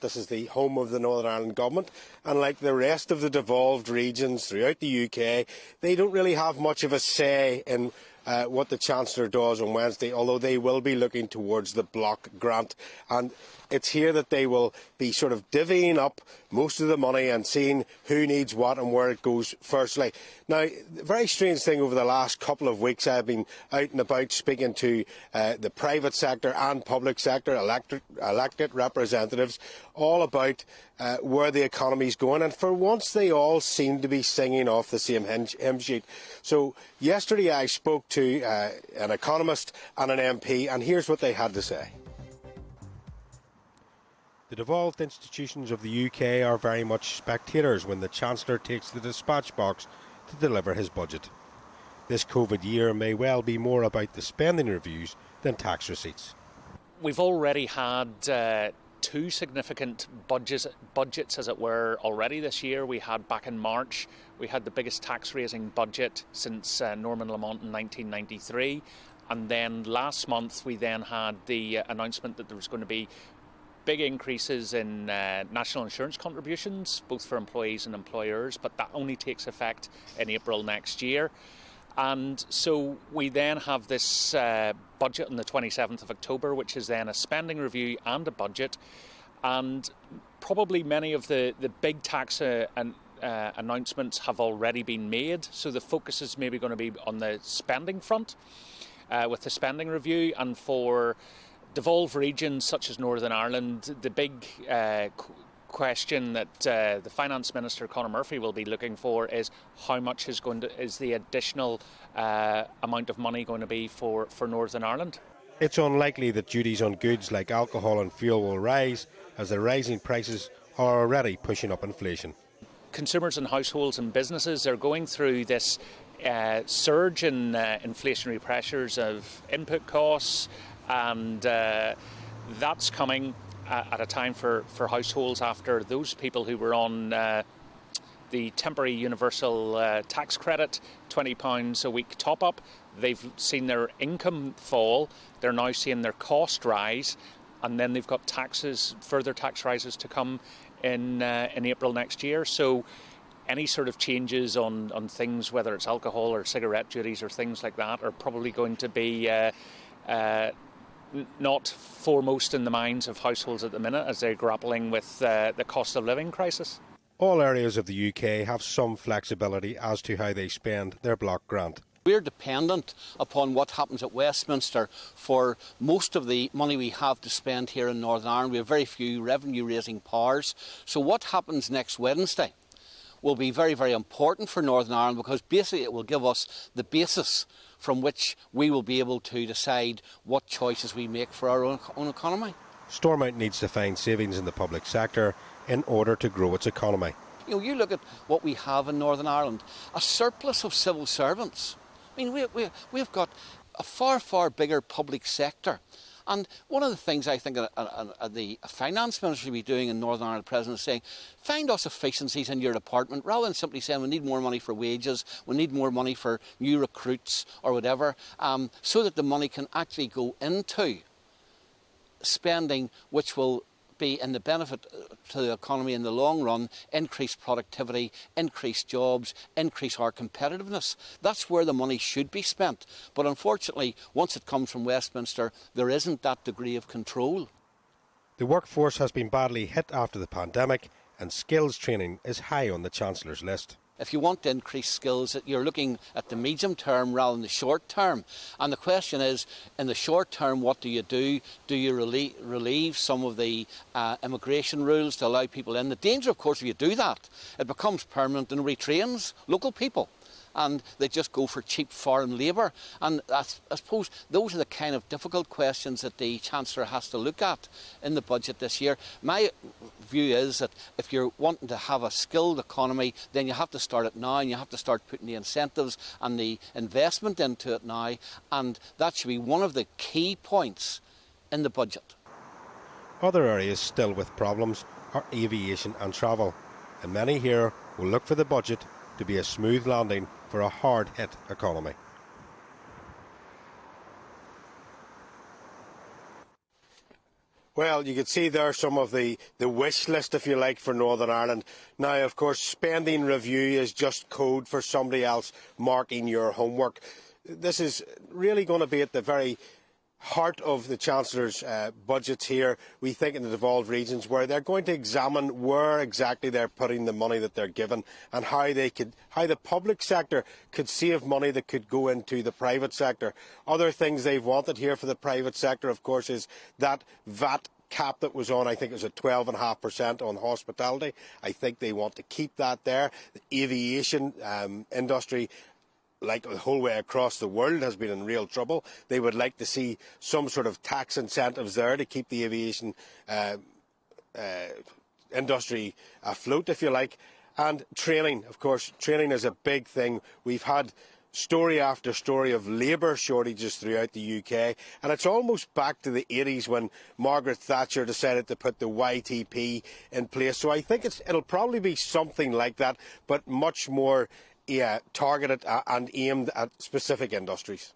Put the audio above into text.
This is the home of the Northern Ireland Government, and like the rest of the devolved regions throughout the UK, they don't really have much of a say in what the Chancellor does on Wednesday, although they will be looking towards the block grant. And it's here that they will be sort of divvying up most of the money and seeing who needs what and where it goes firstly. Now, the very strange thing over the last couple of weeks, I've been out and about speaking to the private sector and public sector elected representatives all about where the economy is going, and for once they all seem to be singing off the same hymn sheet. So yesterday I spoke to an economist and an MP, and here's what they had to say. The devolved institutions of the UK are very much spectators when the Chancellor takes the dispatch box to deliver his budget. This COVID year may well be more about the spending reviews than tax receipts. We've already had two significant budgets, as it were, already this year. We had back in March, we had the biggest tax-raising budget since Norman Lamont in 1993. And then last month we then had the announcement that there was going to be big increases in national insurance contributions, both for employees and employers, but that only takes effect in April next year. And so we then have this budget on the 27th of October, which is then a spending review and a budget. And probably many of the big tax announcements have already been made. So the focus is maybe going to be on the spending front with the spending review. And for devolved regions such as Northern Ireland, the big question that the Finance Minister Conor Murphy will be looking for is how much is the additional amount of money going to be for Northern Ireland. It's unlikely that duties on goods like alcohol and fuel will rise, as the rising prices are already pushing up inflation. Consumers and households and businesses are going through this surge in inflationary pressures of input costs, and that's coming at a time for households after those people who were on the temporary universal tax credit, £20 a week top-up, they've seen their income fall, they're now seeing their cost rise, and then they've got further tax rises to come in April next year. So any sort of changes on things, whether it's alcohol or cigarette duties or things like that, are probably going to be not foremost in the minds of households at the minute as they're grappling with the cost of living crisis. All areas of the UK have some flexibility as to how they spend their block grant. We're dependent upon what happens at Westminster for most of the money we have to spend here in Northern Ireland. We have very few revenue-raising powers. So what happens next Wednesday will be very, very important for Northern Ireland, because basically it will give us the basis from which we will be able to decide what choices we make for our own economy. Stormont needs to find savings in the public sector in order to grow its economy. You know, you look at what we have in Northern Ireland, a surplus of civil servants. I mean, we've got a far, far bigger public sector. And one of the things I think the Finance Minister will be doing in Northern Ireland President is saying, find us efficiencies in your department, rather than simply saying we need more money for wages, we need more money for new recruits or whatever, so that the money can actually go into spending which will be in the benefit to the economy in the long run, increase productivity, increase jobs, increase our competitiveness. That's where the money should be spent. But unfortunately, once it comes from Westminster, there isn't that degree of control. The workforce has been badly hit after the pandemic, and skills training is high on the Chancellor's list. If you want to increase skills, you're looking at the medium term rather than the short term. And the question is, in the short term, what do you do? Do you relieve some of the immigration rules to allow people in? The danger, of course, if you do that, it becomes permanent and retrains local people. And they just go for cheap foreign labour. And I suppose those are the kind of difficult questions that the Chancellor has to look at in the budget this year. My view is that if you're wanting to have a skilled economy, then you have to start it now, and you have to start putting the incentives and the investment into it now. And that should be one of the key points in the budget. Other areas still with problems are aviation and travel. And many here will look for the budget to be a smooth landing for a hard-hit economy. Well, you can see there some of the wish list, if you like, for Northern Ireland. Now, of course, spending review is just code for somebody else marking your homework. This is really going to be at the very heart of the Chancellor's budgets here, we think, in the devolved regions, where they're going to examine where exactly they're putting the money that they're given and how the public sector could save money that could go into the private sector. Other things they've wanted here for the private sector, of course, is that VAT cap that was on, I think it was at 12.5% on hospitality. I think they want to keep that there. The aviation industry, like the whole way across the world, has been in real trouble. They would like to see some sort of tax incentives there to keep the aviation industry afloat, if you like. And training, of course, training is a big thing. We've had story after story of labour shortages throughout the UK, and it's almost back to the 80s when Margaret Thatcher decided to put the YTP in place. So I think it'll probably be something like that, but much more targeted and aimed at specific industries.